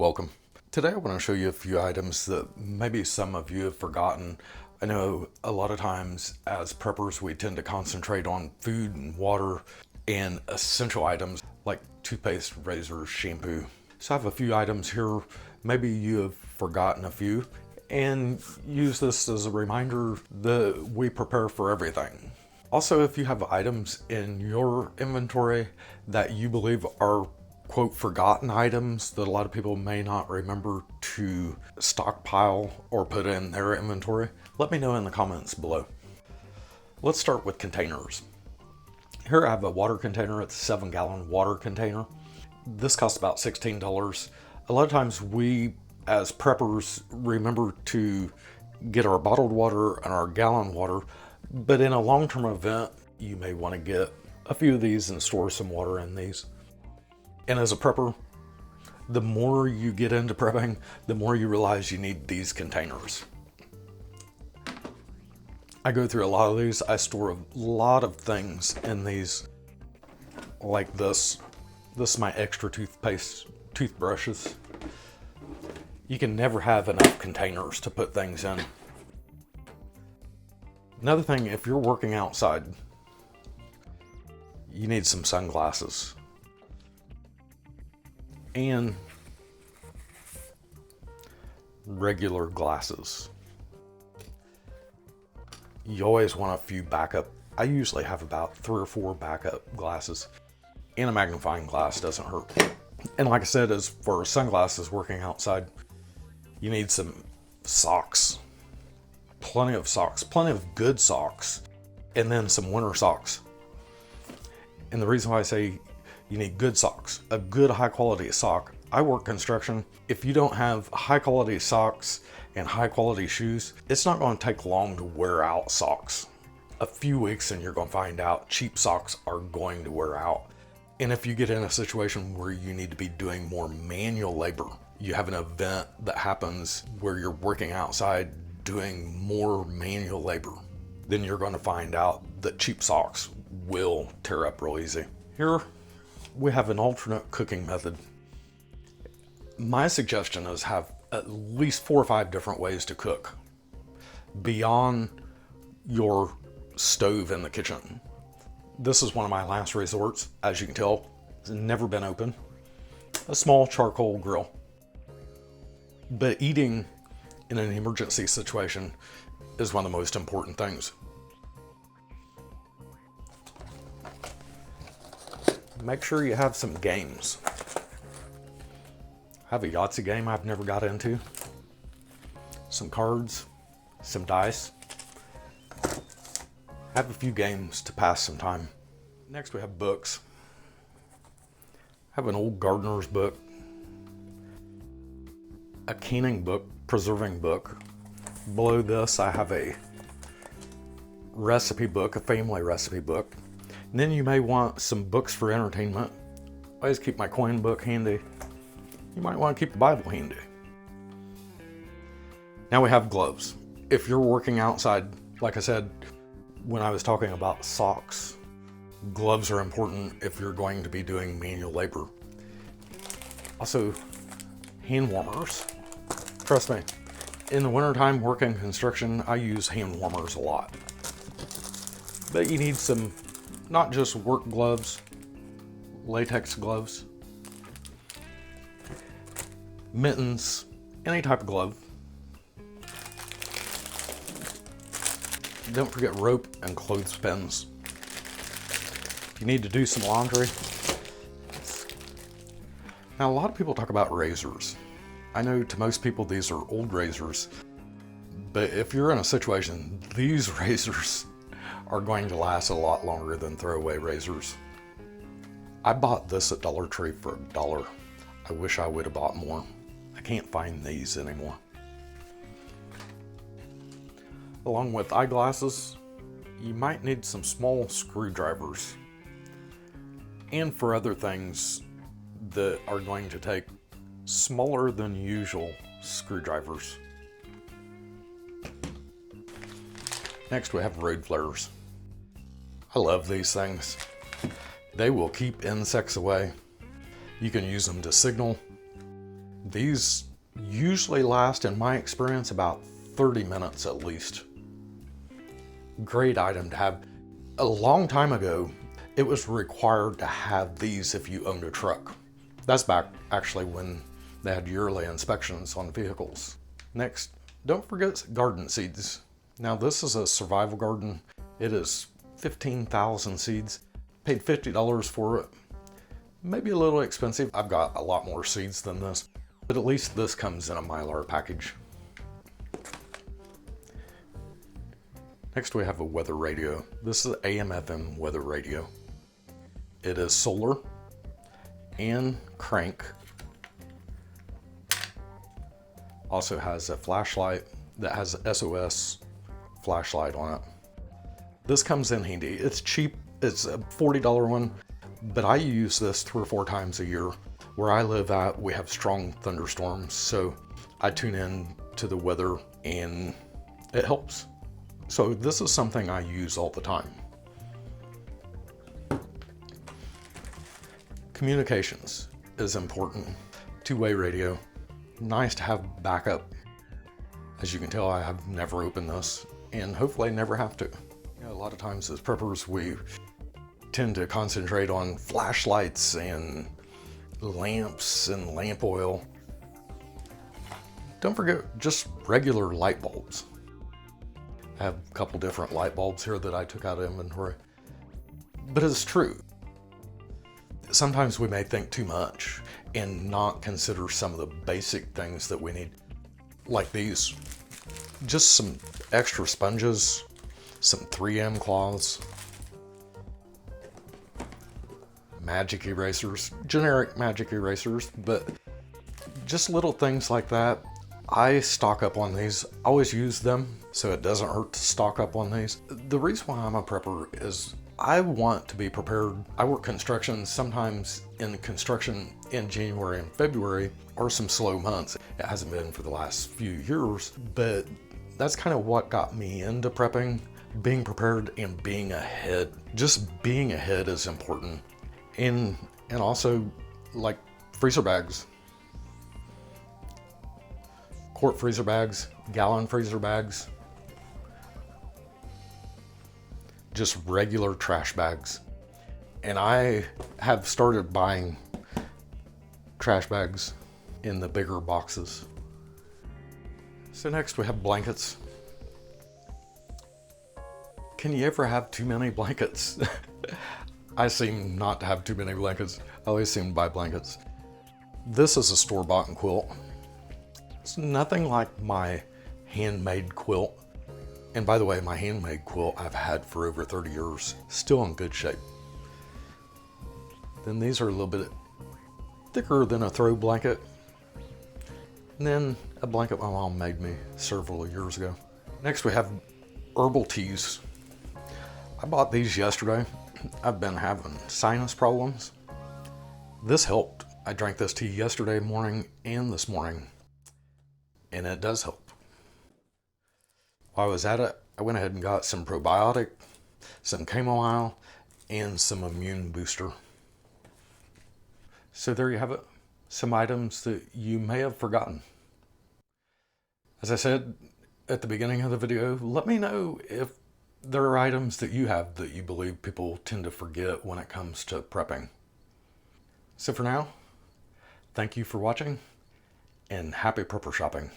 Welcome. Today I want to show you a few items that maybe some of you have forgotten. I know a lot of times as preppers we tend to concentrate on food and water and essential items like toothpaste, razors, shampoo. So I have a few items here. Maybe you have forgotten a few, and use this as a reminder that we prepare for everything. Also, if you have items in your inventory that you believe are quote forgotten items that a lot of people may not remember to stockpile or put in their inventory, let me know in the comments below. Let's start with containers. Here I have a water container. It's a 7-gallon water container. This costs about $16. A lot of times we as preppers remember to get our bottled water and our gallon water, but in a long-term event you may want to get a few of these and store some water in these. And as a prepper, the more you get into prepping, the more you realize you need these containers. I go through a lot of these. I store a lot of things in these, like this. This is my extra toothbrushes. You can never have enough containers to put things in. Another thing, if you're working outside, you need some sunglasses. And regular glasses. You always want a few backup. I usually have about 3 or 4 backup glasses, and a magnifying glass doesn't hurt. And like I said, as for sunglasses working outside, you need some socks. Plenty of socks, plenty of good socks, and then some winter socks. And the reason why I say you need good socks, a good high quality sock. I work construction. If you don't have high quality socks and high quality shoes, it's not going to take long to wear out socks. A few weeks and you're going to find out cheap socks are going to wear out. And if you get in a situation where you need to be doing more manual labor, you have an event that happens where you're working outside doing more manual labor, then you're going to find out that cheap socks will tear up real easy. Here we have an alternate cooking method. My suggestion is have at least 4 or 5 different ways to cook beyond your stove in the kitchen. This is one of my last resorts. As you can tell, it's never been open. A small charcoal grill. But eating in an emergency situation is one of the most important things. Make sure you have some games. I have a Yahtzee game I've never got into. Some cards, some dice. Have a few games to pass some time. Next we have books. I have an old gardener's book, a canning book, preserving book. Below this I have a recipe book, a family recipe book. And then you may want some books for entertainment. I always keep my coin book handy. You might want to keep the Bible handy. Now we have gloves. If you're working outside, like I said when I was talking about socks, gloves are important if you're going to be doing manual labor. Also, hand warmers. Trust me, in the wintertime working construction, I use hand warmers a lot. But you need some, not just work gloves, latex gloves, mittens, any type of glove. Don't forget rope and clothespins. If you need to do some laundry. Now a lot of people talk about razors. I know to most people these are old razors, but if you're in a situation, these razors are going to last a lot longer than throwaway razors. I bought this at Dollar Tree for $1. I wish I would have bought more. I can't find these anymore. Along with eyeglasses, you might need some small screwdrivers. And for other things that are going to take smaller than usual screwdrivers. Next we have road flares. I love these things. They will keep insects away. You can use them to signal. These usually last, in my experience, about 30 minutes at least. Great item to have. A long time ago, it was required to have these if you owned a truck. That's back actually when they had yearly inspections on vehicles. Next, don't forget garden seeds. Now this is a survival garden. It is 15,000 seeds. Paid $50 for it. Maybe a little expensive. I've got a lot more seeds than this, but at least this comes in a Mylar package. Next we have a weather radio. This is AM/FM weather radio. It is solar and crank. Also has a flashlight that has a SOS flashlight on it. This comes in handy. It's cheap. It's a $40 one, but I use this 3 or 4 times a year. Where I live at, we have strong thunderstorms, so I tune in to the weather and it helps. So this is something I use all the time. Communications is important. Two-way radio. Nice to have backup. As you can tell, I have never opened this and hopefully never have to. You know, a lot of times as preppers, we tend to concentrate on flashlights and lamps and lamp oil. Don't forget just regular light bulbs. I have a couple different light bulbs here that I took out of inventory. But it's true. Sometimes we may think too much and not consider some of the basic things that we need. Like these. Just some extra sponges, some 3M cloths, magic erasers, generic magic erasers, but just little things like that. I stock up on these, always use them, so it doesn't hurt to stock up on these. The reason why I'm a prepper is I want to be prepared. I work construction. Sometimes in construction in January and February are some slow months. It hasn't been for the last few years, but that's kind of what got me into prepping, being prepared and being ahead. Just being ahead is important. And also like freezer bags. Quart freezer bags, gallon freezer bags, just regular trash bags. And I have started buying trash bags in the bigger boxes. So next we have blankets. Can you ever have too many blankets? I seem not to have too many blankets. I always seem to buy blankets. This is a store-bought quilt. It's nothing like my handmade quilt. And by the way, my handmade quilt I've had for over 30 years, still in good shape. Then these are a little bit thicker than a throw blanket. And then a blanket my mom made me several years ago. Next we have herbal teas. I bought these yesterday. I've been having sinus problems. This helped. I drank this tea yesterday morning and this morning, and it does help. While I was at it, I went ahead and got some probiotic, some chamomile, and some immune booster. So there you have it. Some items that you may have forgotten. As I said at the beginning of the video, let me know if there are items that you have that you believe people tend to forget when it comes to prepping. So for now, thank you for watching and happy prepper shopping.